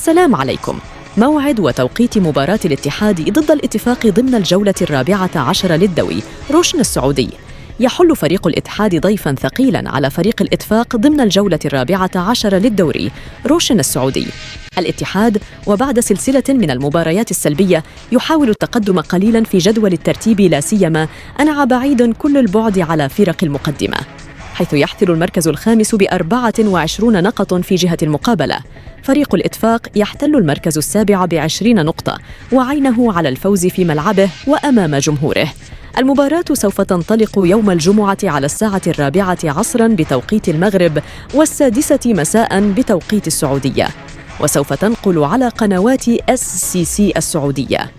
السلام عليكم. موعد وتوقيت مباراة الاتحاد ضد الاتفاق ضمن الجولة 14 للدوري روشن السعودي. يحل فريق الاتحاد ضيفاً ثقيلاً على فريق الاتفاق ضمن الجولة 14 للدوري روشن السعودي. الاتحاد وبعد سلسلة من المباريات السلبية يحاول التقدم قليلاً في جدول الترتيب، لا سيما أنعى بعيداً كل البعد على فرق المقدمة، حيث يحتل المركز الخامس ب24 نقطة في جهة المقابلة. فريق الاتفاق يحتل المركز السابع ب20 نقطة، وعينه على الفوز في ملعبه وأمام جمهوره. المباراة سوف تنطلق يوم الجمعة على 4:00 عصراً بتوقيت المغرب و6:00 مساءً بتوقيت السعودية، وسوف تنقل على قنوات SCC السعودية.